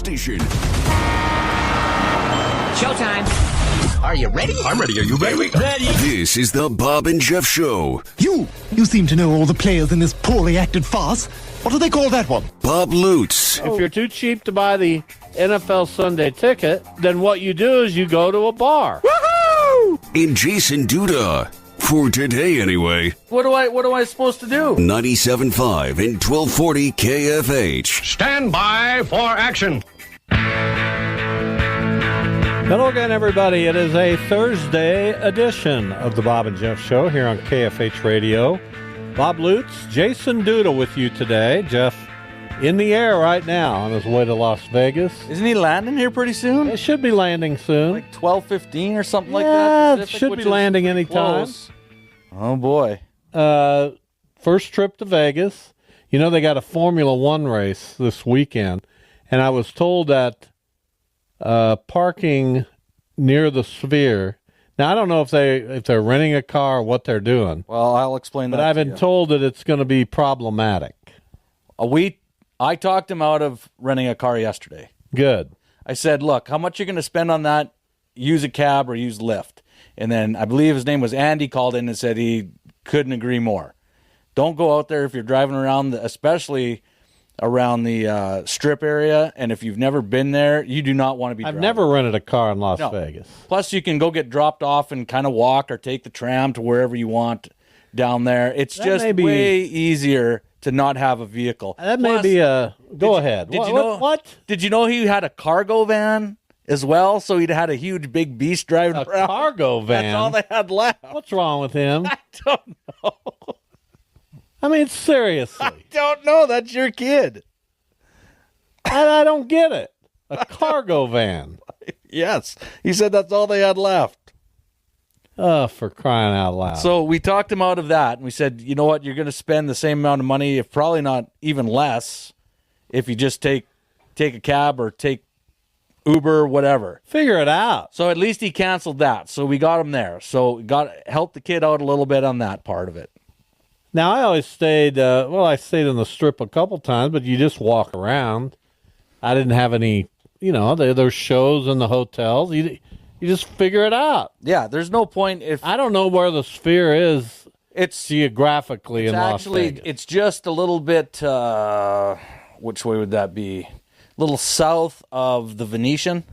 station. Showtime. Are you ready? I'm ready. Are you ready? Ready. This is the Bob and Jeff Show. You seem to know all the players in this poorly acted farce. What do they call that one? Bob Lutz. If you're too cheap to buy the NFL Sunday ticket, then what you do is you go to a bar. Woohoo! And Jason Duda. For today, anyway. What am I supposed to do? 97.5 and 1240 KFH. Stand by for action. Hello again, everybody. It is a Thursday edition of the Bob and Jeff Show here on KFH Radio. Bob Lutz, Jason Duda with you today. Jeff in the air right now on his way to Las Vegas. Isn't he landing here pretty soon? It should be landing soon. Like 12:15 or something like Yeah, that? it Pacific, should which be is landing anytime. close. Oh, boy. First trip to Vegas. You know, they got a Formula One race this weekend, and I was told that parking near the Sphere. Now, I don't know if they're renting a car or what they're doing, Well, I'll explain that but I've to been you. told that it's going to be problematic. I talked him out of renting a car yesterday. Good. I said, look, how much you going to spend on that? Use a cab or use Lyft. And then I believe his name was Andy, called in and said he couldn't agree more. Don't go out there if you're driving around, especially around the Strip area. And if you've never been there, you do not want to be I've driving. never rented a car in Las No. Vegas. Plus, you can go get dropped off and kind of walk or take the tram to wherever you want down there. It's That just may be- way easier to not have a vehicle. That Plus, may be a... Go ahead. Did you know What? Did you know he had a cargo van as well? So he'd had a huge, big beast driving A around. cargo van? That's all they had left. What's wrong with him? I don't know. I mean, seriously. Don't know. That's your kid. I don't get it. A cargo van. Yes, he said that's all they had left. Oh, for crying out loud. So we talked him out of that, and we said, you know what, you're going to spend the same amount of money, if probably not even less, if you just take a cab or take Uber, whatever. Figure it out. So at least he canceled that. So we got him there. So we helped the kid out a little bit on that part of it. Now, I always stayed, I stayed in the Strip a couple times, but you just walk around. I didn't have any, there's shows in the hotels. You just figure it out. Yeah, there's no point if I don't know where the Sphere is it's geographically in Las actually Vegas. it's just a little bit. Which way would that be? A little south of the Venetian.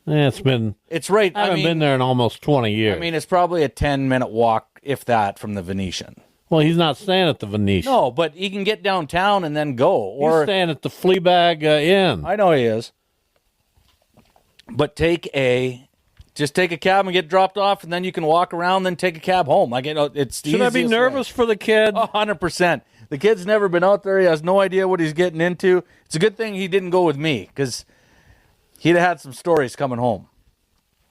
It's been, It's right. I haven't been there in almost 20 years. I mean, it's probably a 10-minute walk, if that, from the Venetian. Well, he's not staying at the Venetian. No, but he can get downtown and then go. He's Or staying at the Fleabag Inn. I know he is. But just take a cab and get dropped off, and then you can walk around, then take a cab home. It's the Should I be easiest nervous way. for the kid? 100%. The kid's never been out there. He has no idea what he's getting into. It's a good thing he didn't go with me, because he'd have had some stories coming home,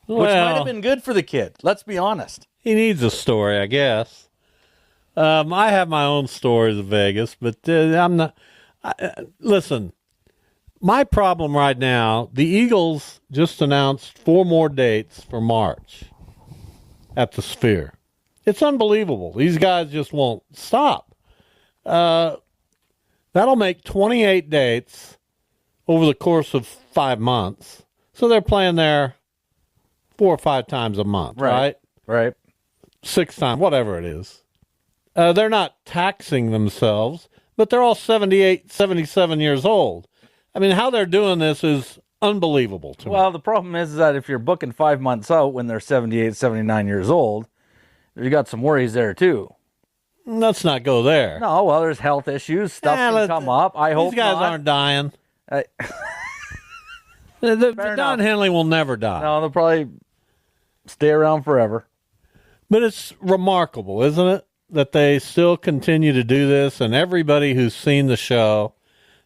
which might have been good for the kid. Let's be honest. He needs a story, I guess. I have my own stories of Vegas, but I'm not. Listen, my problem right now, the Eagles just announced 4 more dates for March at the Sphere. It's unbelievable. These guys just won't stop. That'll make 28 dates over the course of 5 months. So they're playing there 4 or 5 times a month, right? Right. 6 times, whatever it is. They're not taxing themselves, but they're all 78, 77 years old. I mean, how they're doing this is unbelievable to me. Well, the problem is that if you're booking 5 months out when they're 78, 79 years old, you got some worries there, too. Let's not go there. No, well, there's health issues. Stuff can come up. I hope these guys not. aren't dying. I- Don Henley will never die. No, they'll probably stay around forever. But it's remarkable, isn't it, that they still continue to do this, and everybody who's seen the show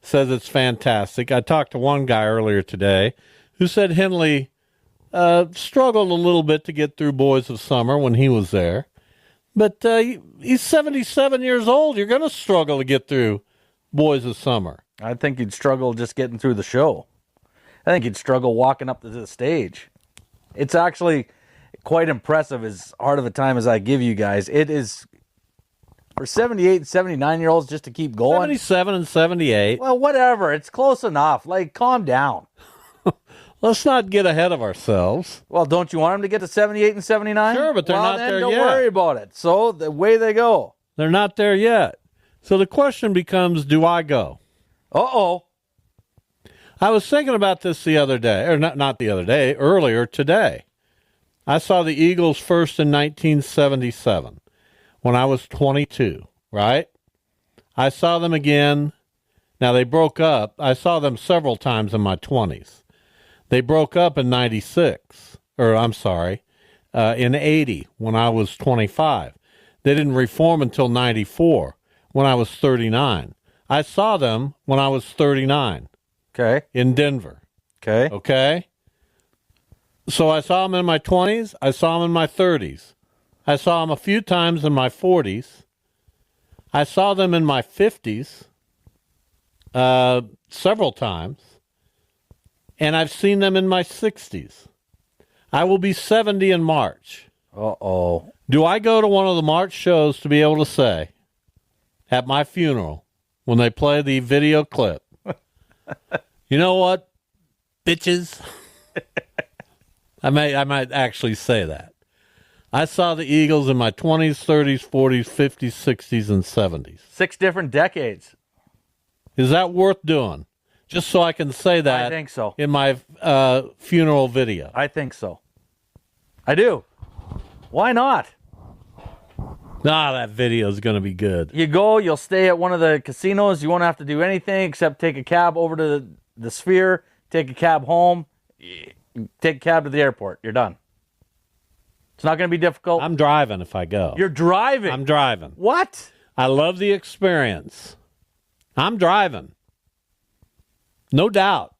says it's fantastic. I talked to one guy earlier today who said Henley struggled a little bit to get through Boys of Summer when he was there. But he's 77 years old. You're going to struggle to get through Boys of Summer. I think you'd struggle just getting through the show. I think you'd struggle walking up to the stage. It's actually quite impressive, as hard of a time as I give you guys. It is For 78 and 79-year-olds just to keep going? 77 and 78. Well, whatever. It's close enough. Like, calm down. Let's not get ahead of ourselves. Well, don't you want them to get to 78 and 79? Sure, but they're not there don't yet. Don't worry about it. So, the way they go. They're not there yet. So the question becomes, do I go? Uh-oh. I was thinking about this the other day, or not the other day, earlier today. I saw the Eagles first in 1977 when I was 22, right? I saw them again. Now, they broke up. I saw them several times in my 20s. They broke up in 96, or I'm sorry, in 80 when I was 25. They didn't reform until 94 when I was 39. I saw them when I was 39. Okay. In Denver. Okay. Okay? So I saw them in my 20s. I saw them in my 30s. I saw them a few times in my 40s. I saw them in my 50s several times. And I've seen them in my 60s. I will be 70 in March. Uh-oh. Do I go to one of the March shows to be able to say, at my funeral, when they play the video clip, you know what, bitches? I might actually say that. I saw the Eagles in my 20s, 30s, 40s, 50s, 60s, and 70s. 6 different decades. Is that worth doing? Just so I can say that I think so. In my funeral video. I think so. I do. Why not? Nah, that video is going to be good. You go, you'll stay at one of the casinos. You won't have to do anything except take a cab over to the Sphere, take a cab home, take a cab to the airport. You're done. It's not going to be difficult. I'm driving if I go. You're driving? I'm driving. What? I love the experience. I'm driving. No doubt.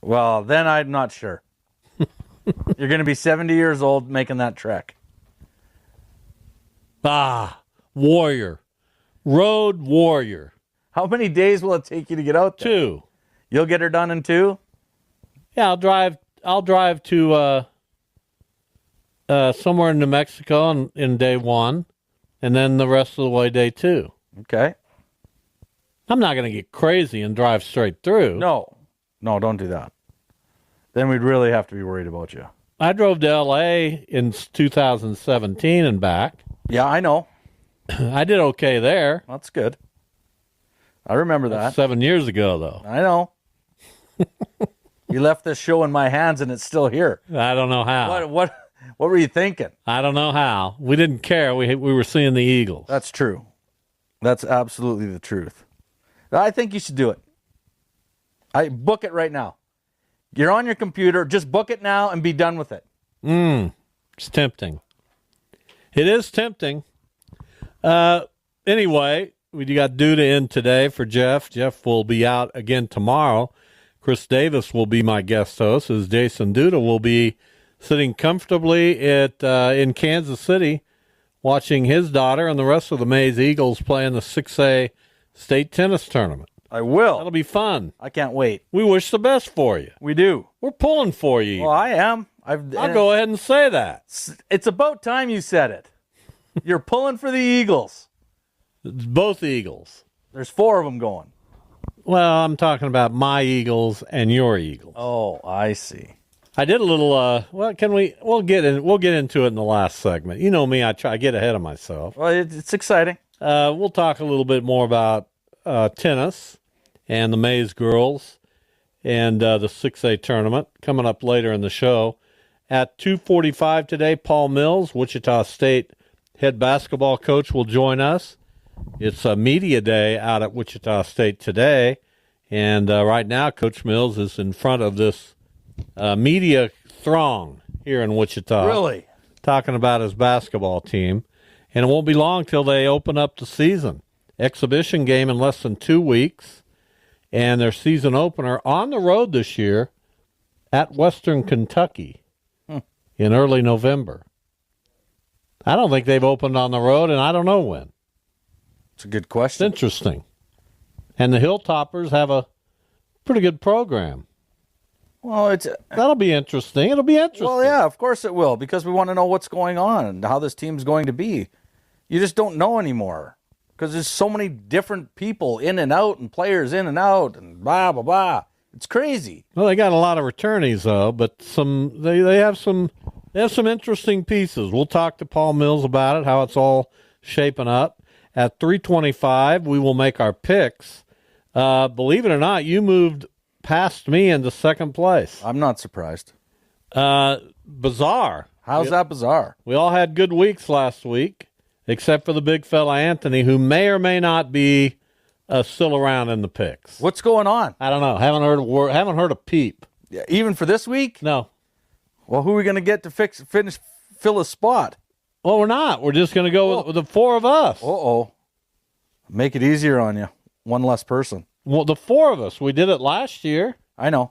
Well, then I'm not sure. You're going to be 70 years old making that trek. Ah, warrior. Road warrior. How many days will it take you to get out there? 2. You'll get her done in 2? Yeah, I'll drive to somewhere in New Mexico in day 1, and then the rest of the way day 2. Okay. I'm not going to get crazy and drive straight through. No, don't do that. Then we'd really have to be worried about you. I drove to L.A. in 2017 and back. Yeah, I know. I did okay there. That's good. I remember that. That's 7 years ago, though. I know. You left this show in my hands and it's still here. I don't know how. What were you thinking? I don't know how. We didn't care. We were seeing the Eagles. That's true. That's absolutely the truth. I think you should do it. I book it right now. You're on your computer. Just book it now and be done with it. It's tempting. It is tempting. Anyway, we got Duda in today for Jeff. Jeff will be out again tomorrow. Chris Davis will be my guest host, as Jason Duda will be sitting comfortably in Kansas City watching his daughter and the rest of the Mays Eagles play in the 6A state tennis tournament. I will. That'll be fun. I can't wait. We wish the best for you. We do. We're pulling for you. Well, I am. I'll go ahead and say that. It's about time you said it. You're pulling for the Eagles. It's both Eagles. There's 4 of them going. Well, I'm talking about my Eagles and your Eagles. Oh, I see. I did a little. We'll get into it in the last segment. You know me. I get ahead of myself. Well, it's exciting. We'll talk a little bit more about tennis and the Mays girls and the 6A tournament coming up later in the show. At 2:45 today, Paul Mills, Wichita State head basketball coach, will join us. It's a media day out at Wichita State today, and right now Coach Mills is in front of this media throng here in Wichita. Really? Talking about his basketball team, and it won't be long till they open up the season. Exhibition game in less than 2 weeks, and their season opener on the road this year at Western Kentucky in early November. I don't think they've opened on the road, and I don't know when. It's a good It's question. interesting. And the Hilltoppers have a pretty good program. Well, That'll be interesting. It'll be interesting. Well, yeah, of course it will, because we want to know what's going on and how this team's going to be. You just don't know anymore because there's so many different people in and out and players in and out and blah, blah, blah. It's crazy. Well, they got a lot of returnees though, but they have some interesting pieces. We'll talk to Paul Mills about it, how it's all shaping up. At 3:25, we will make our picks. Believe it or not, you moved past me into second place. I'm not surprised. Bizarre. How's that bizarre? We all had good weeks last week, except for the big fella Anthony, who may or may not be still around in the picks. What's going on? I don't know. Haven't heard a word. Haven't heard a peep. Yeah, even for this week? No. Well, who are we going to get to fill a spot? Well, we're not. We're just going to go with the four of us. Uh-oh. Make it easier on you. One less person. Well, the four of us. We did it last year. I know.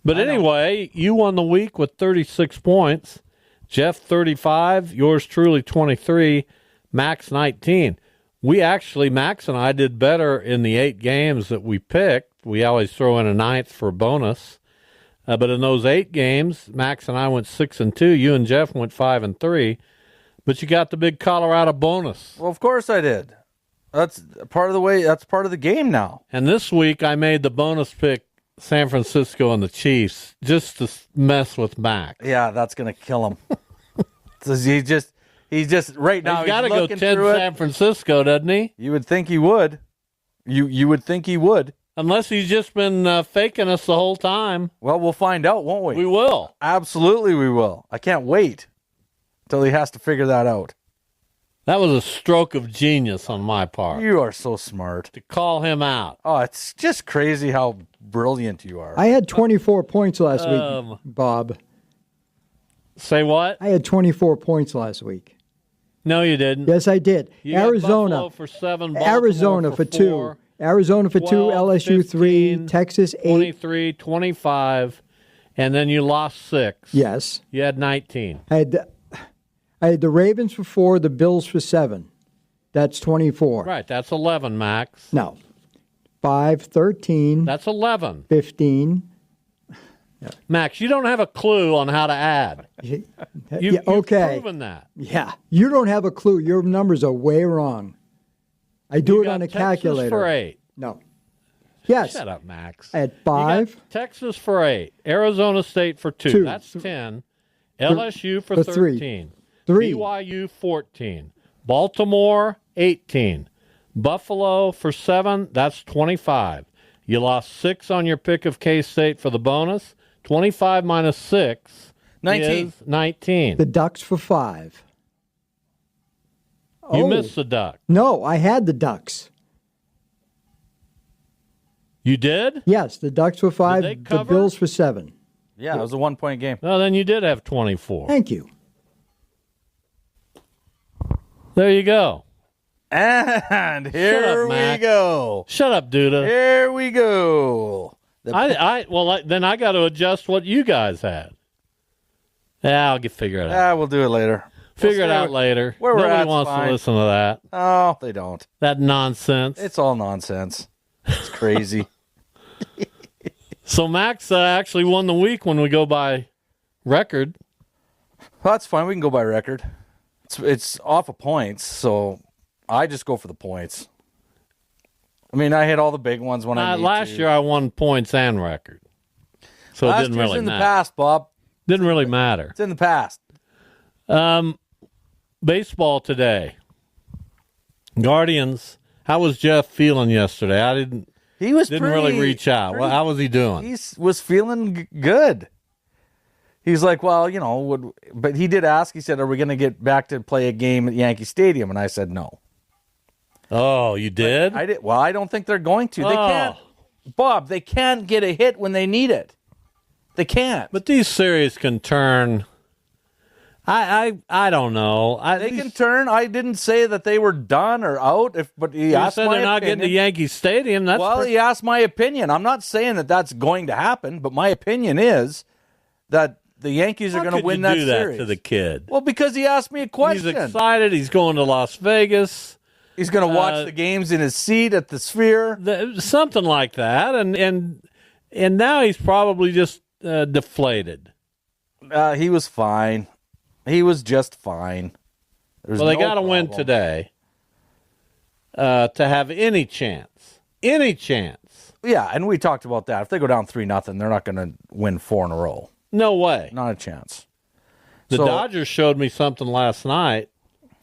But anyway, you won the week with 36 points. Jeff, 35. Yours truly, 23. Max, 19. Max and I did better in the 8 games that we picked. We always throw in a 9th for a bonus. But in those 8 games, Max and I went 6-2. You and Jeff went 5-3. But you got the big Colorado bonus. Well, of course I did. That's part of the way. That's part of the game now. And this week I made the bonus pick San Francisco and the Chiefs just to mess with Max. Yeah, that's gonna kill him. He's just right now. He's got to go 10 San Francisco, doesn't he? You would think he would. You would think he would. Unless he's just been faking us the whole time. Well, we'll find out, won't we? We will. Absolutely, we will. I can't wait until he has to figure that out. That was a stroke of genius on my part. You are so smart. To call him out. Oh, it's just crazy how brilliant you are. I had 24 points last week, Bob. Say what? I had 24 points last week. No, you didn't. Yes, I did. You Arizona got for 7, Baltimore Arizona for 2. 4, Arizona for 2, 12, LSU 3, 15, Texas 8. 23, 25, and then you lost 6. Yes. You had 19. I had the Ravens for 4, the Bills for 7. That's 24. Right, that's 11, Max. No. 5, 13. That's 11. 15. Max, you don't have a clue on how to add. Yeah, You've okay. proven that. Yeah. You don't have a clue. Your numbers are way wrong. I do You it got on a Texas calculator. for 8. No. Yes. Shut up, Max. I had You 5. got Texas for 8. Arizona State for 2. 2. That's 10. LSU for for 3. 13. 3. BYU 14. Baltimore 18. Buffalo for 7. That's 25. You lost 6 on your pick of K-State for the bonus. 25 minus 6 19. is 19. The Ducks for 5. You missed the Duck. No, I had the Ducks. You did? Yes, the Ducks for 5, they the cover? Bills for 7. Yeah, it was a 1-point game. Well, then you did have 24. Thank you. There you go. And here we Mac. go. Shut up, Duda. Here we go. Then I got to adjust what you guys had. Yeah, I'll figure it out. We'll do it later. Figure it out later. where we're Nobody at's wants fine. to listen to that. Oh, they don't. That nonsense. It's all nonsense. It's crazy. So Max actually won the week when we go by record. Well, that's fine. We can go by record. It's off of points, so I just go for the points. I mean, I hit all the big ones when I need Last to. year I won points and record. So Last it didn't year's really in matter. the past, Bob. Didn't really matter. It's in the past. Baseball today. Guardians. How was Jeff feeling yesterday? I didn't really reach out. Well, how was he doing? He was feeling good. He's like, well, but he did ask. He said, "Are we going to get back to play a game at Yankee Stadium?" And I said, "No." Oh, you did? I did. Well, I don't think they're going to. They can't, Bob. They can't get a hit when they need it. They can't. But these series can turn. I don't know. They can turn. I didn't say that they were done or out. But he asked said my they're not opinion. getting to Yankee Stadium. He asked my opinion. I'm not saying that that's going to happen, but my opinion is that the Yankees are going to win that do series. that to the kid? Well, because he asked me a question. He's excited. He's going to Las Vegas. He's going to watch the games in his seat at the Sphere. Something like that. And now he's probably just deflated. He was fine. He was just fine. Well, they got to win today to have any chance. Any chance. Yeah, and we talked about that. If they go down 3-0, they're not going to win 4 in a row. No way. Not a chance. The Dodgers showed me something last night,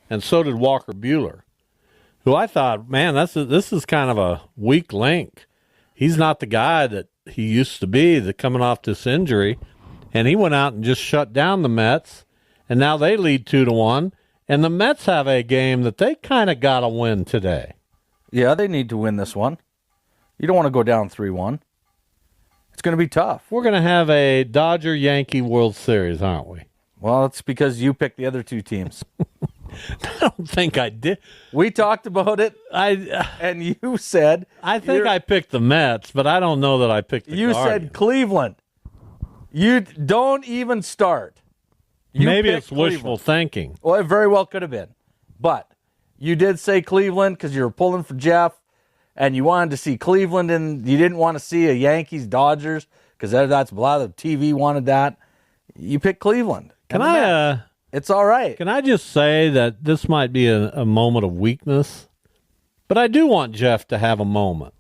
and so did Walker Buehler, who I thought, man, this is kind of a weak link. He's not the guy that he used to be, coming off this injury, and he went out and just shut down the Mets, and now they lead 2-1, and the Mets have a game that they kind of got to win today. Yeah, they need to win this one. You don't want to go down 3-1. It's going to be tough. We're going to have a Dodger-Yankee World Series, aren't we? Well, it's because you picked the other two teams. I don't think I did. We talked about it, and you said... I think I picked the Mets, but I don't know that I picked the Guardians. You said Cleveland. You don't even start. Maybe it's wishful thinking. Well, it very well could have been. But you did say Cleveland because you were pulling for Jeff, and you wanted to see Cleveland, and you didn't want to see a Yankees-Dodgers because that's blah. The TV wanted that. You picked Cleveland. It's all right. Can I just say that this might be a moment of weakness, but I do want Jeff to have a moment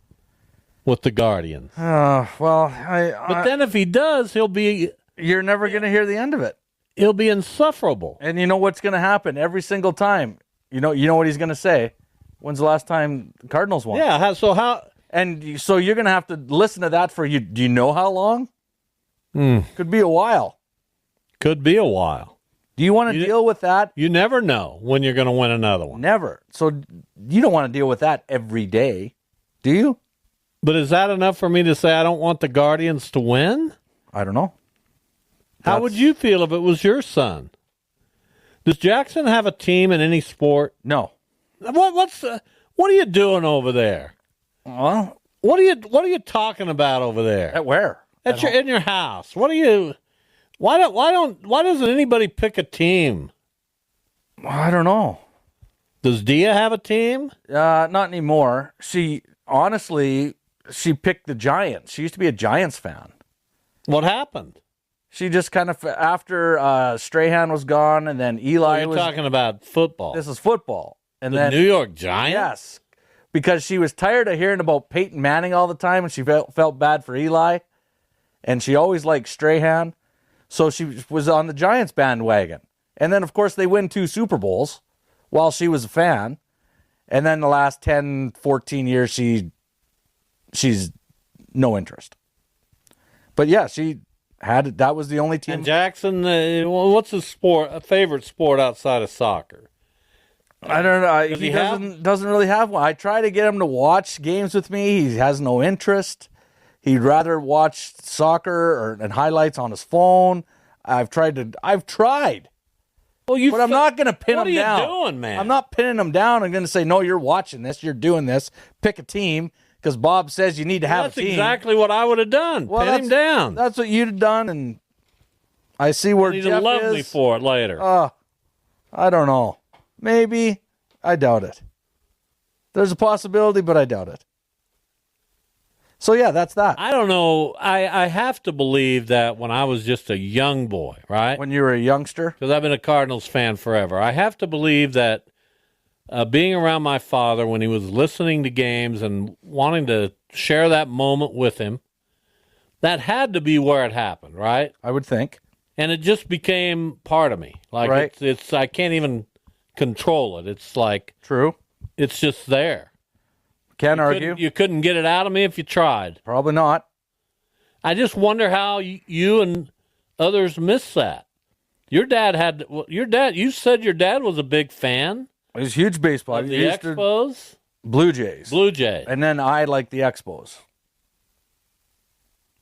with the Guardians. But then if he does, he'll be... You're never going to hear the end of it. He'll be insufferable. And you know what's going to happen every single time? You know what he's going to say? When's the last time the Cardinals won? Yeah, so you're going to have to listen to that for you. Do you know how long? Could be a while. Could be a while. Do you want to deal with that? You never know when you're going to win another one. Never. So you don't want to deal with that every day, do you? But is that enough for me to say I don't want the Guardians to win? I don't know. How would you feel if it was your son? Does Jackson have a team in any sport? No. What are you doing over there? Well, what are you talking about over there? At where? In your house. What are you? Why doesn't anybody pick a team? I don't know. Does Dia have a team? Not anymore. She picked the Giants. She used to be a Giants fan. What happened? She just kind of, after Strahan was gone and then Eli was... You're talking about football. This is football. And the then New York Giants? Yes. Because she was tired of hearing about Peyton Manning all the time and she felt bad for Eli. And she always liked Strahan. So she was on the Giants bandwagon. And then, of course, they win 2 Super Bowls while she was a fan. And then the last 10, 14 years, she's no interest. But yeah, that was the only team. And Jackson, what's his favorite sport outside of soccer? I don't know. He doesn't really have one. I try to get him to watch games with me. He has no interest. He'd rather watch soccer and highlights on his phone. I've tried. Well, but I'm not going to pin him down. What are you doing, man? I'm not pinning him down. I'm going to say, no, you're watching this. You're doing this. Pick a team because Bob says you need to have a team. That's exactly what I would have done. Pin him down. That's what you'd have done, and I see where Jeff is. He'd love me for it later. I don't know. Maybe. I doubt it. There's a possibility, but I doubt it. So, yeah, that's that. I don't know. I have to believe that when I was just a young boy, right? When you were a youngster? Because I've been a Cardinals fan forever. I have to believe that being around my father when he was listening to games and wanting to share that moment with him, that had to be where it happened, right? I would think. And it just became part of me. Like right. It's I can't even control it. It's like... True. It's just there. Can't argue. You couldn't get it out of me if you tried. Probably not. I just wonder how you and others miss that. You said your dad was a big fan. He was a huge baseball. Of the Expos? Blue Jays. And then I like the Expos.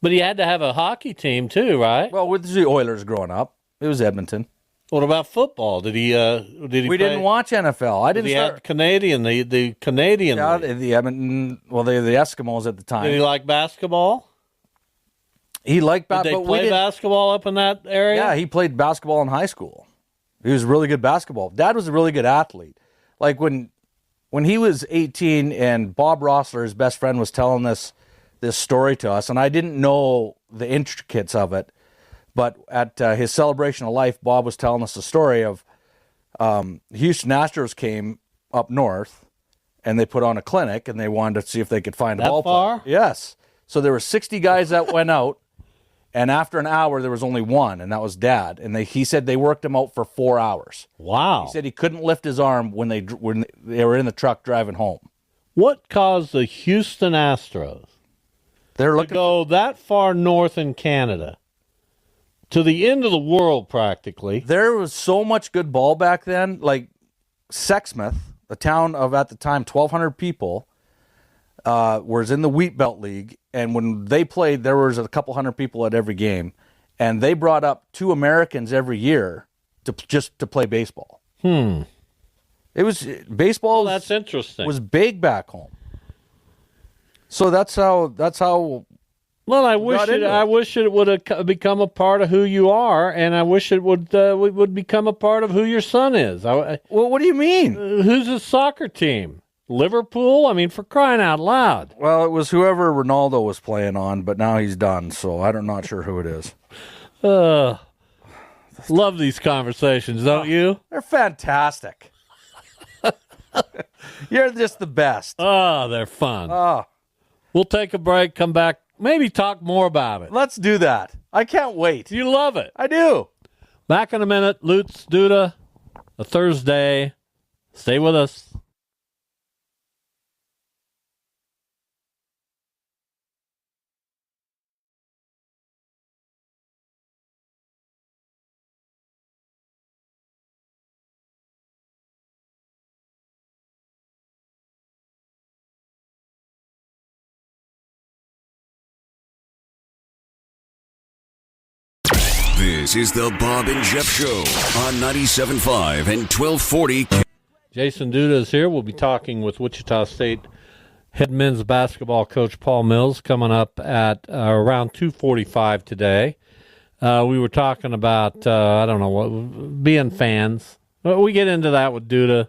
But he had to have a hockey team too, right? Well, with the Oilers growing up, it was Edmonton. What about football? Did he? We didn't watch NFL. I didn't. Had Canadian, the Canadian. Yeah, league. the Edmonton. Well, they were the Eskimos at the time. Did he like basketball? He liked basketball. Did they play basketball up in that area? Yeah, he played basketball in high school. He was really good basketball. Dad was a really good athlete. Like when he was 18 and Bob Rossler, his best friend, was telling this story to us, and I didn't know the intricacies of it. But at his celebration of life, Bob was telling us a story of Houston Astros came up north, and they put on a clinic, and they wanted to see if they could find a That ball far? player. Yes. So there were 60 guys that went out, and after an hour, there was only one, and that was Dad. And he said they worked him out for 4 hours. Wow. He said he couldn't lift his arm when they were in the truck driving home. What caused the Houston Astros They're to looking. go that far north in Canada, to the end of the world practically? There was so much good ball back then. Like Sexsmith, a town of at the time 1,200 people, was in the Wheat Belt League, and when they played, there was a couple hundred people at every game, and they brought up 2 Americans every year to play baseball. It was baseball. That's interesting. Was big back home. So that's how. Well, I wish it would have become a part of who you are, and I wish it would become a part of who your son is. Well, what do you mean? Who's his soccer team? Liverpool? I mean, for crying out loud. Well, it was whoever Ronaldo was playing on, but now he's done, so I'm not sure who it is. Love these conversations, don't you? They're fantastic. You're just the best. Oh, they're fun. Oh, We'll take a break, come back, maybe talk more about it. let's do that. I can't wait. You love it. I do. Back in a minute, Lutz, Duda, a Thursday. Stay with us. This is the Bob and Jeff Show on 97.5 and 1240. Jason Duda is here. We'll be talking with Wichita State head men's basketball coach Paul Mills coming up at around 2:45 today. We were talking about, I don't know, what, being fans. We get into that with Duda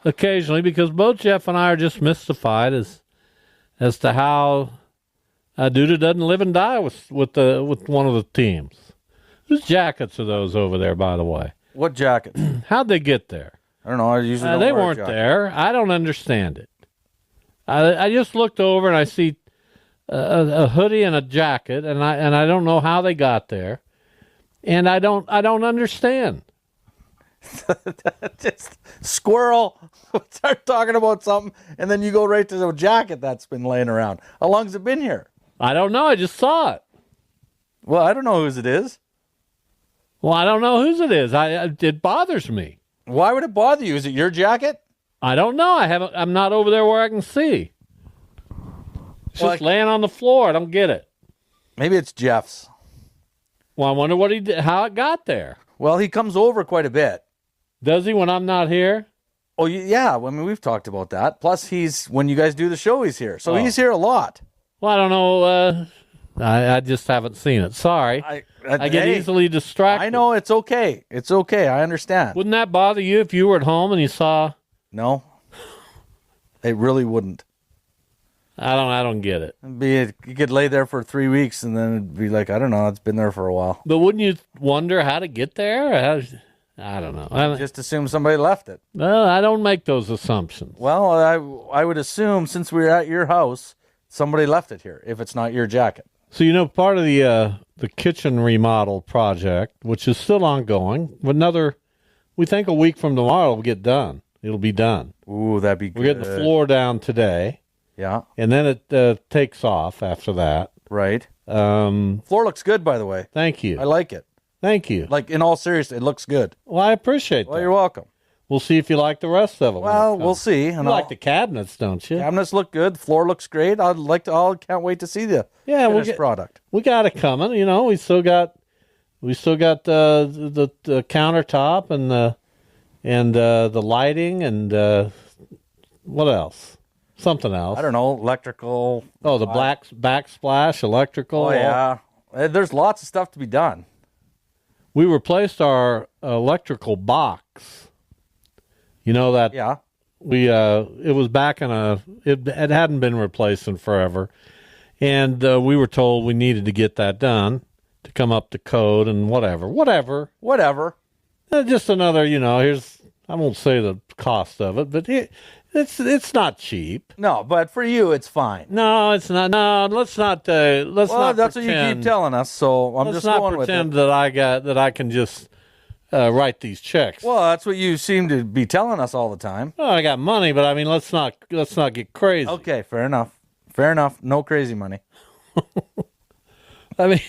occasionally because both Jeff and I are just mystified as to how Duda doesn't live and die with one of the teams. Whose jackets are those over there, by the way? What jackets? How'd they get there? I don't know. I usually don't They wear a weren't jacket. there. I don't understand it. I just looked over and I see a hoodie and a jacket, and I don't know how they got there, and I don't understand. Just squirrel. Start talking about something, and then you go right to the jacket that's been laying around. How long's it been here? I don't know. I just saw it. Well, I don't know whose it is. Well, I don't know whose it is. It bothers me. Why would it bother you? Is it your jacket? I don't know. I'm not over there where I can see. It's just laying on the floor. I don't get it. Maybe it's Jeff's. Well, I wonder what he did, how it got there. Well, he comes over quite a bit. Does he when I'm not here? Oh, yeah. I mean, we've talked about that. Plus, when you guys do the show, he's here. So he's here a lot. Well, I don't know. I just haven't seen it. Sorry. I get easily distracted. I know. It's okay. It's okay. I understand. Wouldn't that bother you if you were at home and you saw? No. It really wouldn't. I don't get it. You could lay there for 3 weeks and then it'd be like, I don't know, it's been there for a while. But wouldn't you wonder how to get there? I don't know. Just assume somebody left it. Well, I don't make those assumptions. Well, I would assume since we were at your house, somebody left it here, if it's not your jacket. So, part of the kitchen remodel project, which is still ongoing, we think a week from tomorrow it'll get done. It'll be done. Ooh, that'd be good. We're getting the floor down today. Yeah. And then it takes off after that. Right. Floor looks good, by the way. Thank you. I like it. Thank you. Like, in all seriousness, it looks good. Well, I appreciate that. Well, you're welcome. We'll see if you like the rest of them. Well, we'll see. You like the cabinets, don't you? Cabinets look good. The floor looks great. I can't wait to see the finished product. We got it coming. We still got the countertop and the lighting and what else? Something else. I don't know. Electrical. Oh, the backsplash, electrical. Oh yeah. There's lots of stuff to be done. We replaced our electrical box. That. Yeah. It was back in it hadn't been replaced in forever, and we were told we needed to get that done to come up to code and whatever. Whatever. Just another, I won't say the cost of it, but it's not cheap. No, but for you, it's fine. No, it's not. No, let's not. Let's not. That's pretend, what you keep telling us. So I'm just going with it. Let's not pretend that I can just write these checks. Well, that's what you seem to be telling us all the time. Oh, I got money, but I mean, let's not get crazy. Okay, fair enough. Fair enough. No crazy money. I mean,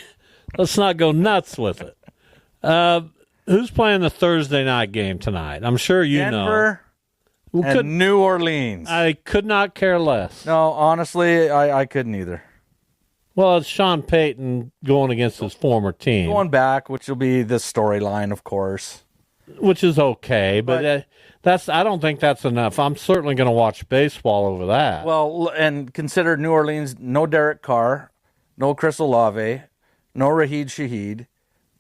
let's not go nuts with it. Who's playing the Thursday night game tonight? I'm sure you know. Denver and New Orleans. I could not care less. No, honestly, I couldn't either. Well, it's Sean Payton going against his former team. Going back, which will be the storyline, of course. Which is okay, but I don't think that's enough. I'm certainly going to watch baseball over that. Well, and consider New Orleans, no Derek Carr, no Chris Olave, no Raheed Shaheed.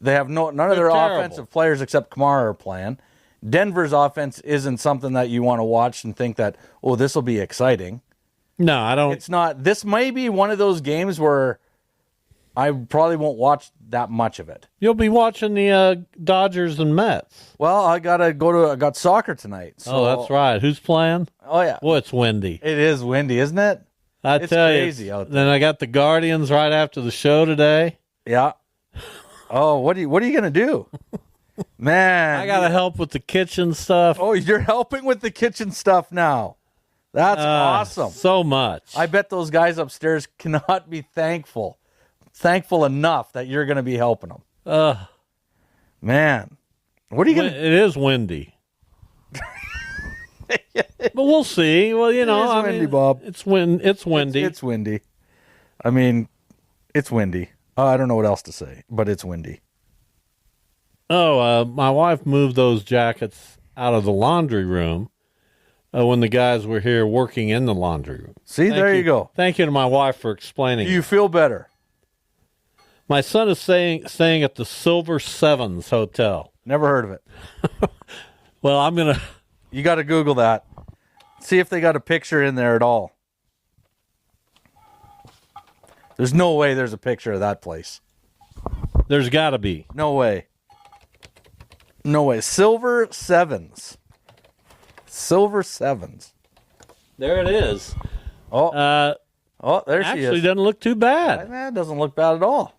They have none of their offensive players except Kamara are playing. Denver's offense isn't something that you want to watch and think that, oh, this will be exciting. No, I don't. It's not. This may be one of those games where I probably won't watch that much of it. You'll be watching the Dodgers and Mets. Well, I got soccer tonight. So. Oh, that's right. Who's playing? Oh, yeah. Well, it's windy. It is windy, isn't it? It's crazy out there. Then I got the Guardians right after the show today. Yeah. Oh, what are you gonna do? Man, I gotta help with the kitchen stuff. Oh, you're helping with the kitchen stuff now. That's awesome. So much. I bet those guys upstairs cannot be thankful enough that you're going to be helping them. Man, what are you going to... It is windy. But we'll see. Well, you know, it's windy, Bob. It's windy. It's windy. I mean, it's windy. I don't know what else to say, but it's windy. Oh, my wife moved those jackets out of the laundry room when the guys were here working in the laundry room. See, there you go. Thank you to my wife for explaining. Do you feel better? My son is staying at the Silver Sevens Hotel. Never heard of it. Well, I'm going to... You got to Google that. See if they got a picture in there at all. There's no way there's a picture of that place. There's got to be. No way. No way. Silver Sevens. Silver Sevens. There it is. Oh, there she is. Actually, doesn't look too bad. It doesn't look bad at all.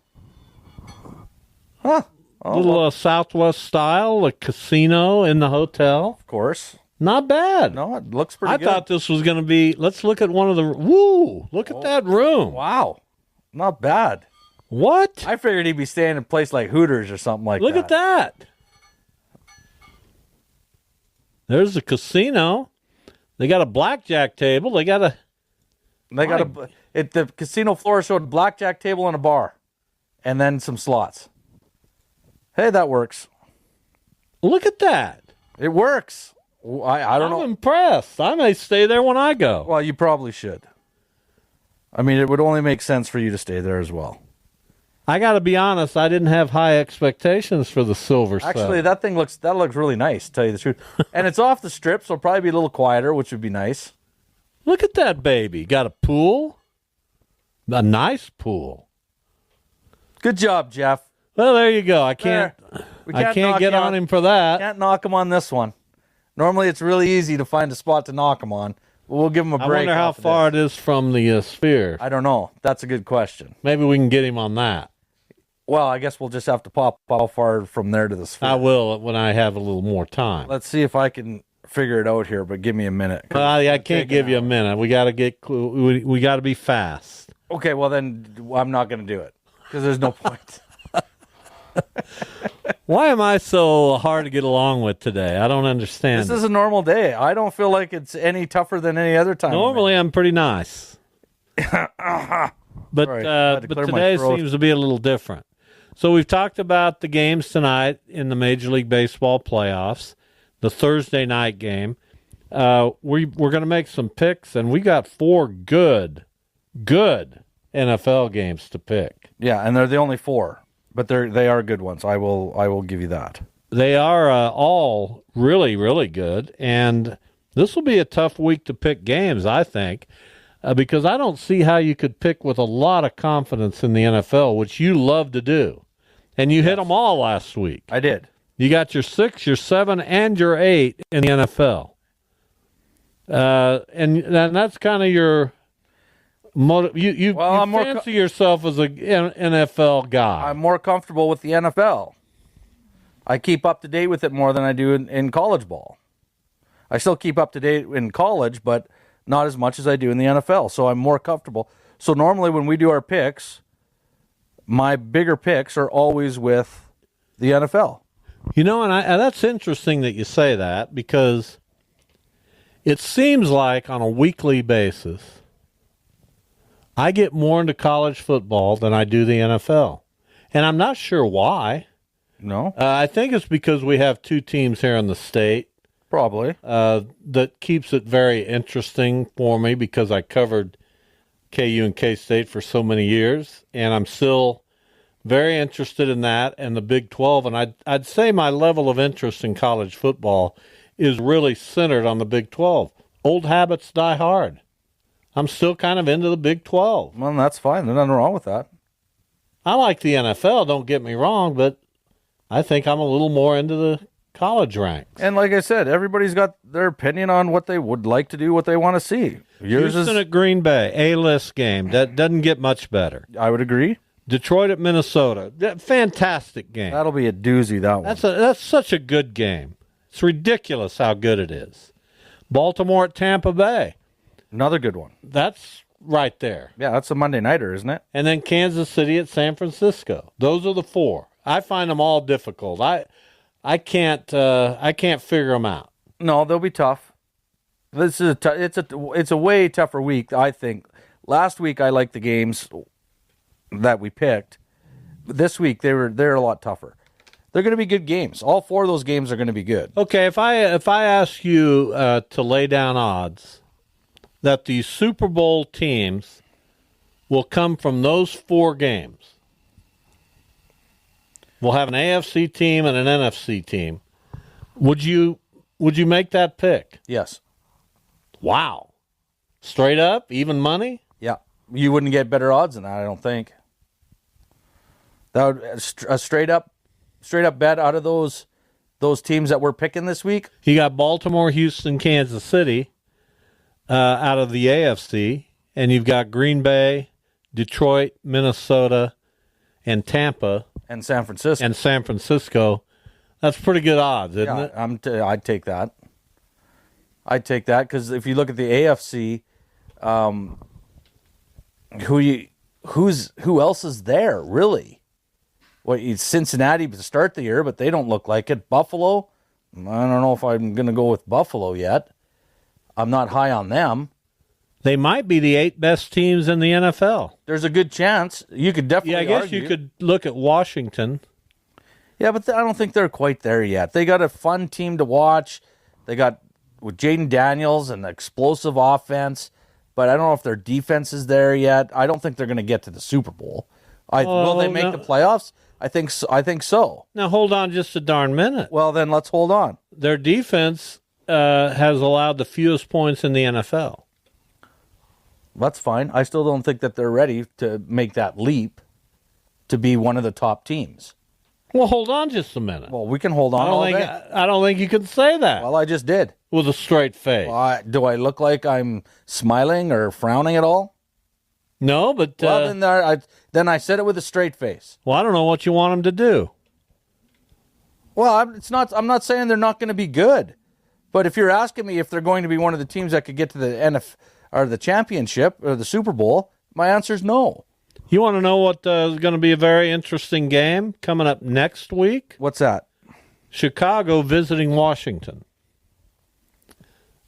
Huh. A little Southwest style, a casino in the hotel. Of course. Not bad. No, it looks pretty good. I thought this was going to be, let's look at one of the, look at that room. Wow. Not bad. What? I figured he'd be staying in a place like Hooters or something like that. Look at that. There's the casino. They got a blackjack table. The casino floor showed a blackjack table and a bar, and then some slots. Hey, that works. Look at that. It works. I don't know. I'm impressed. I may stay there when I go. Well, you probably should. I mean, it would only make sense for you to stay there as well. I got to be honest. I didn't have high expectations for the Silver Seven. Actually, that looks really nice, to tell you the truth. And it's off the strip, so it'll probably be a little quieter, which would be nice. Look at that baby. Got a pool. A nice pool. Good job, Jeff. Well, there you go. I can't get on him for that. Can't knock him on this one. Normally, it's really easy to find a spot to knock him on. But we'll give him a break. I wonder how far it is from the sphere. I don't know. That's a good question. Maybe we can get him on that. Well, I guess we'll just have to pop how far from there to the sphere. I will when I have a little more time. Let's see if I can figure it out here, but give me a minute. I can't give you a minute. We got to we got to be fast. Okay, well then I'm not going to do it because there's no point. Why am I so hard to get along with today? I don't understand. This is a normal day. I don't feel like it's any tougher than any other time. Normally, I'm pretty nice. But today seems to be a little different. So we've talked about the games tonight in the Major League Baseball playoffs, the Thursday night game. We're going to make some picks, and we got 4 good NFL games to pick. Yeah, and they're the only 4. But they are good ones. I will give you that. They are all really, really good. And this will be a tough week to pick games, I think, because I don't see how you could pick with a lot of confidence in the NFL, which you love to do. And you hit them all last week. I did. You got your 6, your 7, and your 8 in the NFL. And that's kind of your motive. You fancy yourself as an NFL guy. I'm more comfortable with the NFL. I keep up to date with it more than I do in college ball. I still keep up to date in college, but not as much as I do in the NFL. So I'm more comfortable. So normally when we do our picks, my bigger picks are always with the NFL. You know, and that's interesting that you say that, because it seems like on a weekly basis, I get more into college football than I do the NFL. And I'm not sure why. No? I think it's because we have 2 teams here in the state. Probably. That keeps it very interesting for me, because I covered KU and K-State for so many years, and I'm still very interested in that and the Big 12. And I'd say my level of interest in college football is really centered on the Big 12. Old habits die hard. I'm still kind of into the Big 12. Well, that's fine. There's nothing wrong with that. I like the NFL, don't get me wrong, but I think I'm a little more into the college ranks. And like I said, everybody's got their opinion on what they would like to do, what they want to see. Houston at Green Bay, A-list game. That doesn't get much better. I would agree. Detroit at Minnesota. Fantastic game. That'll be a doozy, that one. That's such a good game. It's ridiculous how good it is. Baltimore at Tampa Bay. Another good one. That's right there. Yeah, that's a Monday nighter, isn't it? And then Kansas City at San Francisco. Those are the 4. I find them all difficult. I can't figure them out. No, they'll be tough. This is it's a way tougher week, I think. Last week I liked the games that we picked. This week they're a lot tougher. They're going to be good games. All 4 of those games are going to be good. Okay, if I ask you to lay down odds that the Super Bowl teams will come from those 4 games, we'll have an AFC team and an NFC team. Would you make that pick? Yes. Wow. Straight up, even money? Yeah. You wouldn't get better odds than that, I don't think. That would a straight up bet out of those teams that we're picking this week. You got Baltimore, Houston, Kansas City out of the AFC, and you've got Green Bay, Detroit, Minnesota, and Tampa. And San Francisco. That's pretty good odds, isn't it? I'd take that. I'd take that because if you look at the AFC, who else is there really? Well, it's Cincinnati to start the year, but they don't look like it. Buffalo, I don't know if I'm going to go with Buffalo yet. I'm not high on them. They might be the 8 best teams in the NFL. There's a good chance. You could definitely I guess argue. you could look at Washington. Yeah, but I don't think they're quite there yet. They got a fun team to watch. They got with Jaden Daniels and explosive offense, but I don't know if their defense is there yet. I don't think they're going to get to the Super Bowl. Will they make the playoffs? I think so. Now, hold on just a darn minute. Well, then let's hold on. Their defense has allowed the fewest points in the NFL. That's fine. I still don't think that they're ready to make that leap to be one of the top teams. Well, hold on just a minute. Well, we can hold on all day. I don't think you can say that. Well, I just did. With a straight face. Do I look like I'm smiling or frowning at all? No, but... Well, then I said it with a straight face. Well, I don't know what you want them to do. Well, I'm not saying they're not going to be good. But if you're asking me if they're going to be one of the teams that could get to the NFL or the championship or the Super Bowl, my answer is no. You want to know what is going to be a very interesting game coming up next week? What's that? Chicago visiting Washington.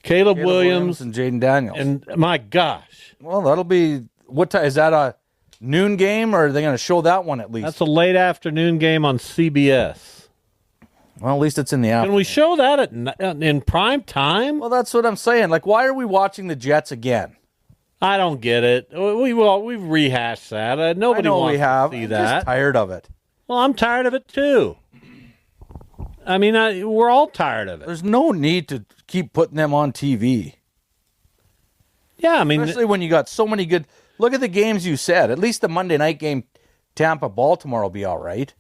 Caleb Williams and Jaden Daniels. And my gosh. Well, that'll be what time is that, a noon game, or are they going to show that one at least? That's a late afternoon game on CBS. Well, at least it's in the afternoon. Can we show that in prime time? Well, that's what I'm saying. Like, why are we watching the Jets again? I don't get it. We've rehashed that. Nobody wants to see that. I'm just tired of it. Well, I'm tired of it too. I mean, we're all tired of it. There's no need to keep putting them on TV. Yeah, I mean, especially when you got so many good. Look at the games you said. At least the Monday night game, Tampa Baltimore will be all right.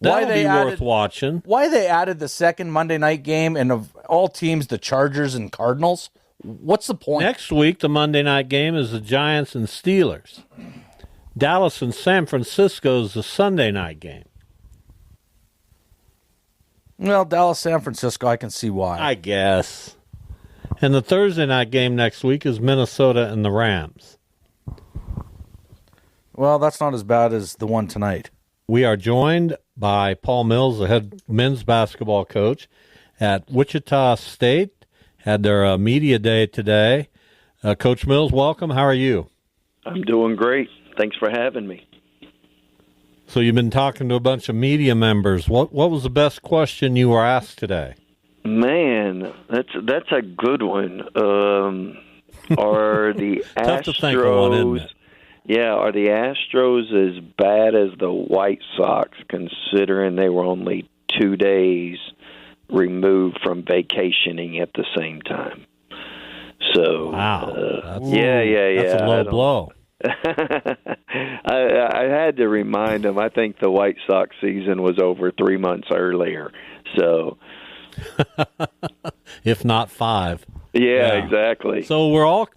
That'll be worth watching. Why they added the second Monday night game, and of all teams, the Chargers and Cardinals? What's the point? Next week, the Monday night game is the Giants and Steelers. Dallas and San Francisco is the Sunday night game. Well, Dallas, San Francisco, I can see why. I guess. And the Thursday night game next week is Minnesota and the Rams. Well, that's not as bad as the one tonight. We are joined by Paul Mills, the head men's basketball coach at Wichita State. Had their media day today. Coach Mills, welcome. How are you? I'm doing great. Thanks for having me. So you've been talking to a bunch of media members. What was the best question you were asked today? Man, that's a good one. Are the Tough to think of one, isn't it? Yeah, are the Astros as bad as the White Sox, considering they were only 2 days removed from vacationing at the same time? So, wow. That's a low blow. I had to remind him. I think the White Sox season was over 3 months earlier. So, if not 5. Yeah, exactly. So we're all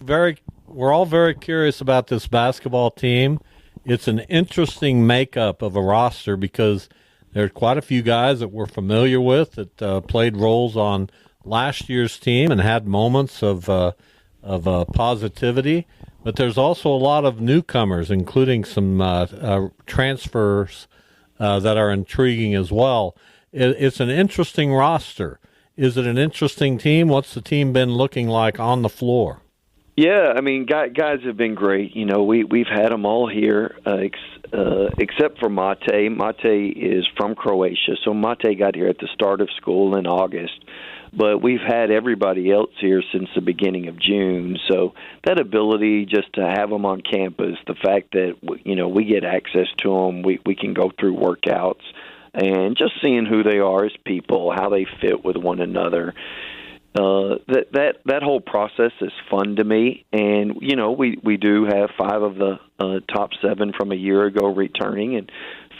very curious about this basketball team. It's an interesting makeup of a roster because there's quite a few guys that we're familiar with that played roles on last year's team and had moments of positivity. But there's also a lot of newcomers, including some transfers that are intriguing as well. It's an interesting roster. Is it an interesting team? What's the team been looking like on the floor? Yeah, I mean, guys have been great. You know, we've had them all here, except for Mate. Mate is from Croatia, so Mate got here at the start of school in August. But we've had everybody else here since the beginning of June. So that ability just to have them on campus, the fact that, you know, we get access to them, we can go through workouts, and just seeing who they are as people, how they fit with one another. That whole process is fun to me. And, you know, we do have 5 of the top 7 from a year ago returning and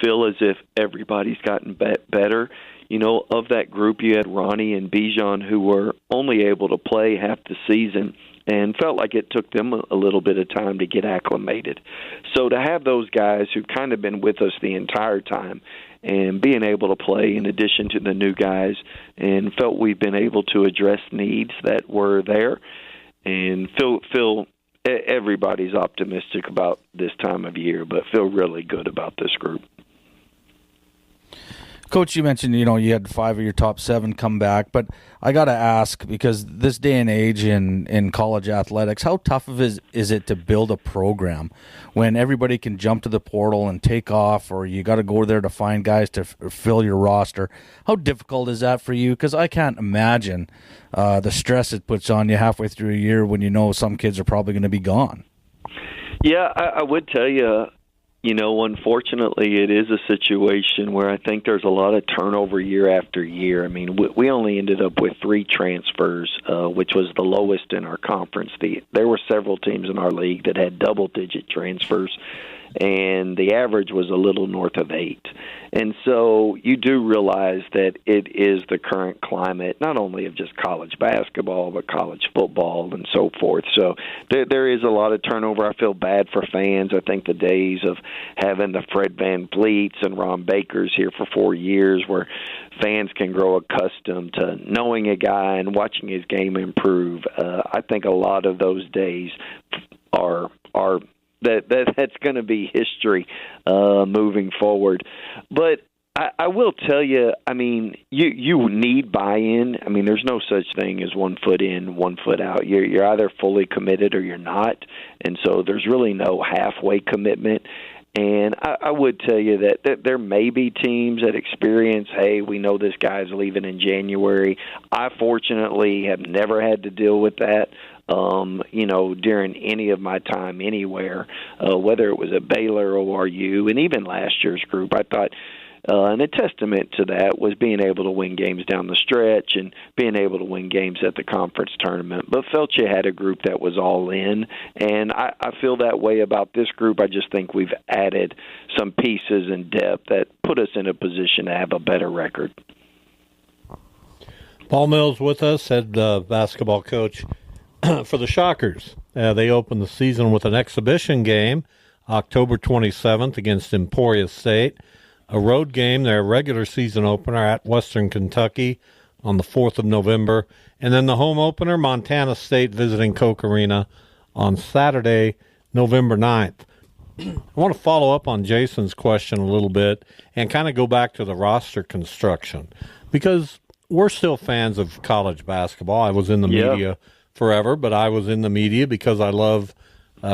feel as if everybody's gotten better. You know, of that group, you had Ronnie and Bijan who were only able to play half the season and felt like it took them a little bit of time to get acclimated. So to have those guys who've kind of been with us the entire time and being able to play in addition to the new guys, and felt we've been able to address needs that were there, and feel everybody's optimistic about this time of year, but feel really good about this group. Coach, you mentioned, you know, you had 5 of your top 7 come back, but I got to ask, because this day and age in college athletics, how tough is it to build a program when everybody can jump to the portal and take off, or you got to go there to find guys to fill your roster? How difficult is that for you? Because I can't imagine the stress it puts on you halfway through a year when you know some kids are probably going to be gone. Yeah, I would tell you, you know, unfortunately, it is a situation where I think there's a lot of turnover year after year. I mean, we only ended up with 3 transfers, which was the lowest in our conference. There were several teams in our league that had double-digit transfers, and the average was a little north of 8. And so you do realize that it is the current climate, not only of just college basketball, but college football and so forth. So there is a lot of turnover. I feel bad for fans. I think the days of having the Fred Van Vliets and Ron Bakers here for 4 years where fans can grow accustomed to knowing a guy and watching his game improve, I think a lot of those days are that's going to be history moving forward. But I will tell you, I mean, you need buy-in. I mean, there's no such thing as 1 foot in, 1 foot out. You're either fully committed or you're not, and so there's really no halfway commitment. And I would tell you that there may be teams that experience, hey, we know this guy's leaving in January. I fortunately have never had to deal with that. You know, during any of my time anywhere, whether it was at Baylor or ORU, and even last year's group, I thought And a testament to that was being able to win games down the stretch and being able to win games at the conference tournament. But felt you had a group that was all in, and I feel that way about this group. I just think we've added some pieces and depth that put us in a position to have a better record. Paul Mills with us, head basketball coach for the Shockers. They opened the season with an exhibition game, October 27th against Emporia State. A road game, their regular season opener at Western Kentucky on the 4th of November. And then the home opener, Montana State visiting Koch Arena on Saturday, November 9th. I want to follow up on Jason's question a little bit and kind of go back to the roster construction, because we're still fans of college basketball. I was in the media forever, but I was in the media because I love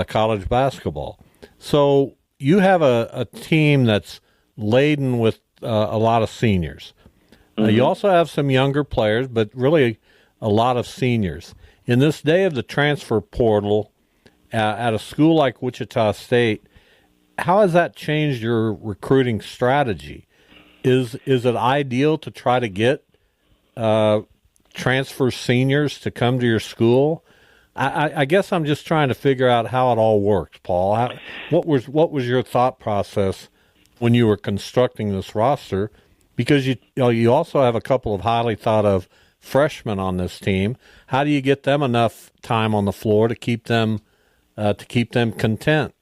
college basketball. So you have a team that's laden with a lot of seniors. You also have some younger players, but really a lot of seniors. In this day of the transfer portal at a school like Wichita State, how has that changed your recruiting strategy? Is it ideal to try to get transfer seniors to come to your school? I guess I'm just trying to figure out how it all works, Paul. What was your thought process when you were constructing this roster? Because you also have a couple of highly thought of freshmen on this team. How do you get them enough time on the floor to keep them content?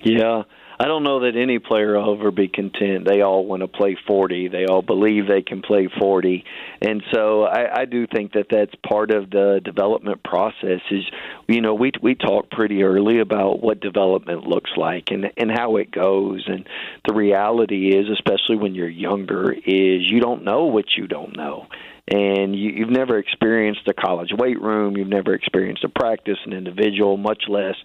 Yeah. I don't know that any player will ever be content. They all want to play 40. They all believe they can play 40. And so I do think that that's part of the development process is, we talk pretty early about what development looks like and how it goes. And the reality is, especially when you're younger, is you don't know what you don't know. And you've never experienced a college weight room. You've never experienced a practice, an individual, much less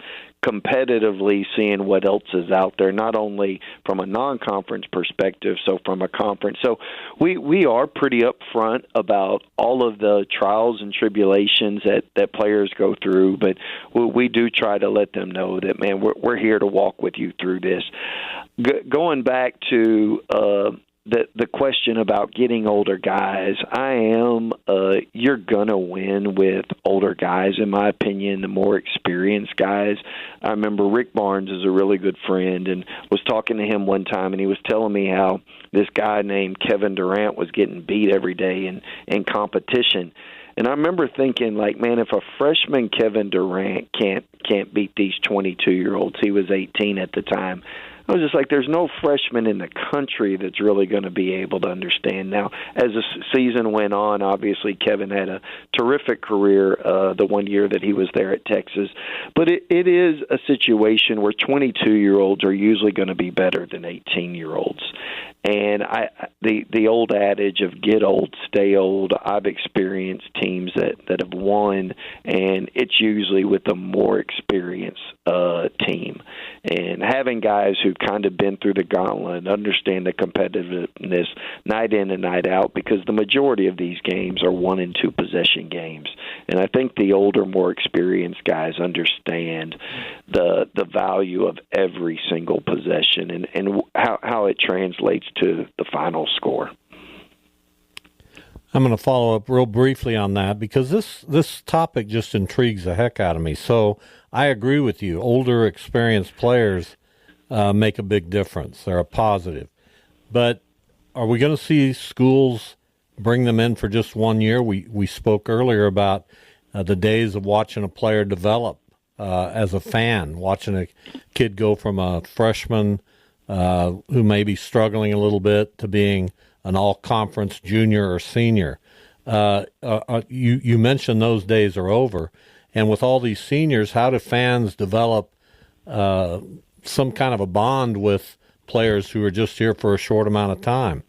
competitively seeing what else is out there, not only from a non-conference perspective, so from a conference. So we are pretty upfront about all of the trials and tribulations that players go through, but we do try to let them know that, man, we're here to walk with you through this. Going back to the question about getting older guys, you're going to win with older guys, in my opinion, the more experienced guys. I remember Rick Barnes is a really good friend, and was talking to him one time, and he was telling me how this guy named Kevin Durant was getting beat every day in competition. And I remember thinking, like, man, if a freshman Kevin Durant can't beat these 22-year-olds, he was 18 at the time, I was just like, there's no freshman in the country that's really going to be able to understand. Now, as the season went on, obviously Kevin had a terrific career the one year that he was there at Texas. But it is a situation where 22-year-olds are usually going to be better than 18-year-olds. And the old adage of get old, stay old, I've experienced teams that have won, and it's usually with a more experienced team. And having guys who've kind of been through the gauntlet and understand the competitiveness night in and night out, because the majority of these games are 1- and 2-possession games. And I think the older, more experienced guys understand the value of every single possession and how it translates to the final score. I'm going to follow up real briefly on that because this topic just intrigues the heck out of me. So I agree with you. Older, experienced players make a big difference. They're a positive. But are we going to see schools bring them in for just 1 year? We spoke earlier about the days of watching a player develop as a fan, watching a kid go from a freshman who may be struggling a little bit to being an all-conference junior or senior. You mentioned those days are over. And with all these seniors, how do fans develop some kind of a bond with players who are just here for a short amount of time?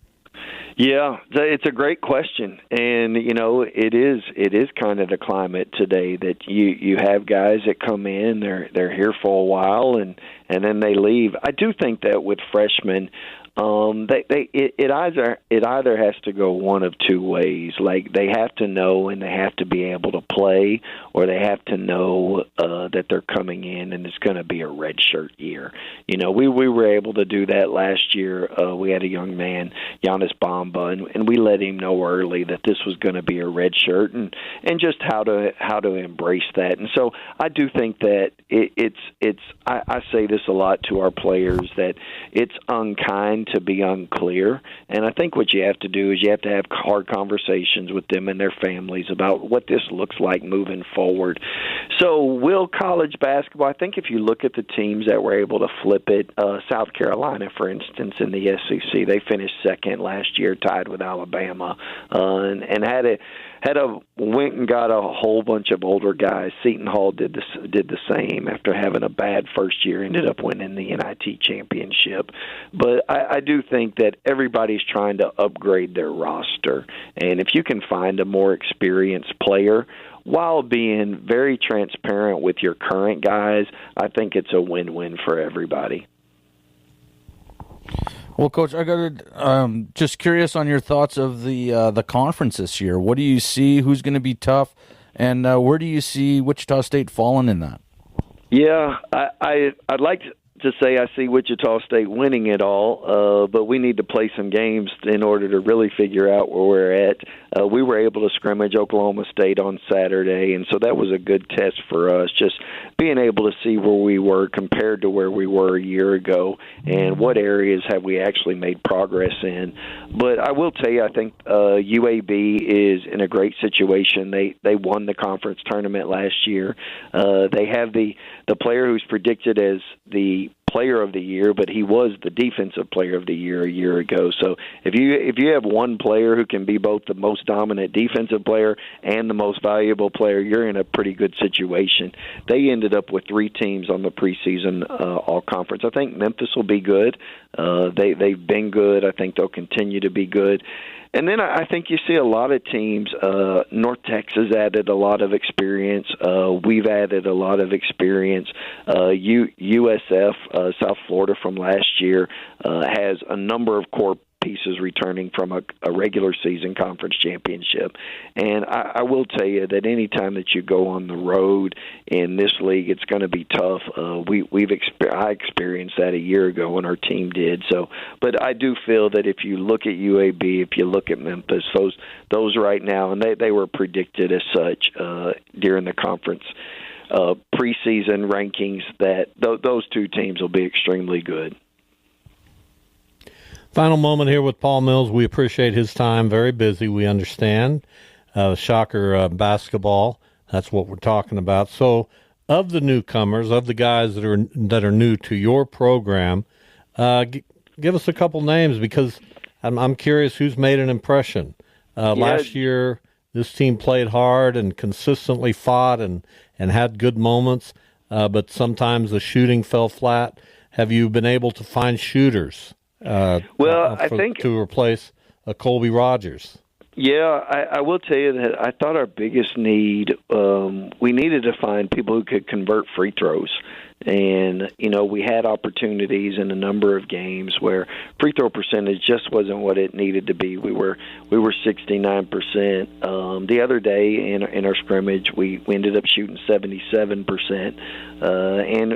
Yeah, it's a great question, and it is kind of the climate today that you have guys that come in, they're here for a while, and then they leave. I do think that with freshmen, It either has to go one of two ways. Like, they have to know and they have to be able to play, or they have to know that they're coming in and it's going to be a redshirt year. You know, we were able to do that last year. We had a young man, Giannis Bamba, and we let him know early that this was going to be a redshirt, and just how to embrace that. And so I do think that I say this a lot to our players, that it's unkind to be unclear. And I think what you have to do is you have to have hard conversations with them and their families about what this looks like moving forward. So will college basketball, I think if you look at the teams that were able to flip it, South Carolina, for instance, in the SEC, they finished second last year, tied with Alabama, and went and got a whole bunch of older guys. Seton Hall did the same after having a bad first year, ended up winning the NIT championship. But I do think that everybody's trying to upgrade their roster, and if you can find a more experienced player while being very transparent with your current guys, I think it's a win-win for everybody. Well, Coach, I got just curious on your thoughts of the conference this year. What do you see? Who's going to be tough? And where do you see Wichita State falling in that? Yeah, I'd like to say I see Wichita State winning it all, but we need to play some games in order to really figure out where we're at. We were able to scrimmage Oklahoma State on Saturday, and so that was a good test for us, just being able to see where we were compared to where we were a year ago and what areas have we actually made progress in. But I will tell you, I think UAB is in a great situation. They won the conference tournament last year. They have the player who's predicted as the player of the year, but he was the defensive player of the year a year ago. So if you have one player who can be both the most dominant defensive player and the most valuable player, you're in a pretty good situation. They ended up with 3 teams on the preseason all-conference. I think Memphis will be good. They've been good. I think they'll continue to be good. And then I think you see a lot of teams. North Texas added a lot of experience. We've added a lot of experience. USF, South Florida from last year, has a number of core pieces returning from a regular season conference championship. And I will tell you that any time that you go on the road in this league, it's going to be tough. I experienced that a year ago when our team did. So, but I do feel that if you look at UAB, if you look at Memphis, those right now, and they were predicted as such during the conference preseason rankings, that those 2 teams will be extremely good. Final moment here with Paul Mills. We appreciate his time. Very busy, we understand. Shocker basketball, that's what we're talking about. So of the newcomers, of the guys that are new to your program, give us a couple names, because I'm curious who's made an impression. Last year, this team played hard and consistently fought and had good moments, but sometimes the shooting fell flat. Have you been able to find shooters? I think to replace Colby Rogers. Yeah, I will tell you that I thought our biggest need, we needed to find people who could convert free throws. And, we had opportunities in a number of games where free throw percentage just wasn't what it needed to be. We were 69%. The other day in our scrimmage, we ended up shooting 77%. And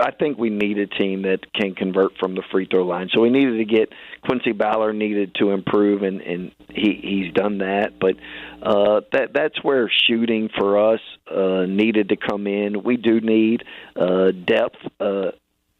I think we need a team that can convert from the free throw line. So we needed to get Quincy Ballard needed to improve, and he's done that. But that's where shooting for us needed to come in. We do need depth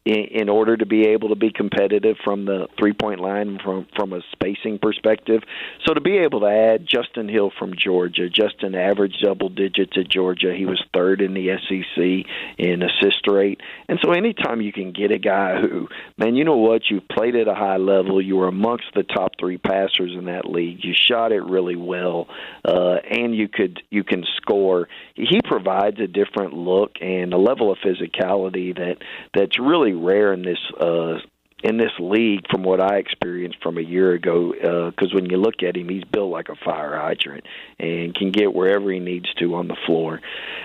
in order to be able to be competitive from the three-point line from a spacing perspective. So to be able to add Justin Hill from Georgia, Justin averaged double digits at Georgia. He was 3rd in the SEC in assist rate. And so anytime you can get a guy who, man, you know what, you played at a high level, you were amongst the top 3 passers in that league, you shot it really well, and you can score. He provides a different look and a level of physicality that's really rare in this in this league from what I experienced from a year ago, because when you look at him, he's built like a fire hydrant and can get wherever he needs to on the floor.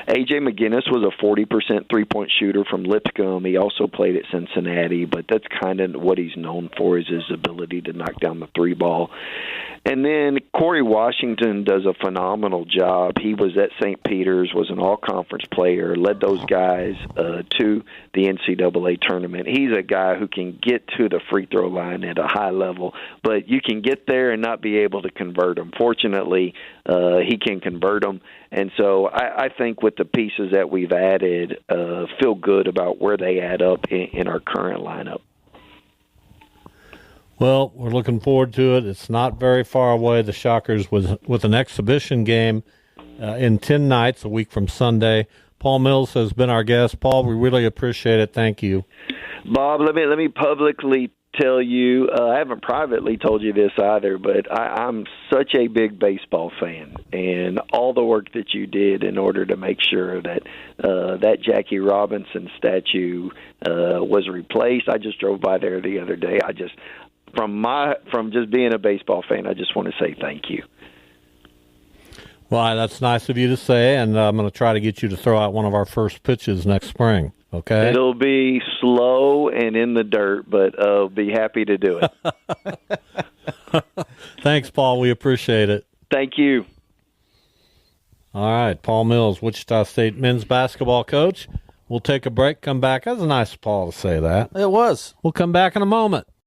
A.J. McGinnis was a 40% three-point shooter from Lipscomb. He also played at Cincinnati, but that's kind of what he's known for, is his ability to knock down the three ball. And then Corey Washington does a phenomenal job. He was at St. Peter's, was an all-conference player, led those guys to the NCAA tournament. He's a guy who can get to the free throw line at a high level, but you can get there and not be able to convert them. Fortunately, he can convert them. And so I think with the pieces that we've added, feel good about where they add up in our current lineup. Well, we're looking forward to it. It's not very far away. The Shockers with an exhibition game in 10 nights, a week from Sunday. Paul Mills has been our guest. Paul, we really appreciate it. Thank you. Bob, let me publicly tell you, I haven't privately told you this either, but I'm such a big baseball fan, and all the work that you did in order to make sure that that Jackie Robinson statue was replaced. I just drove by there the other day. From just being a baseball fan, I just want to say thank you. Well, that's nice of you to say, and I'm going to try to get you to throw out one of our first pitches next spring, okay? It'll be slow and in the dirt, but I'll be happy to do it. Thanks, Paul. We appreciate it. Thank you. All right, Paul Mills, Wichita State men's basketball coach. We'll take a break, come back. That was nice of Paul to say that. It was. We'll come back in a moment.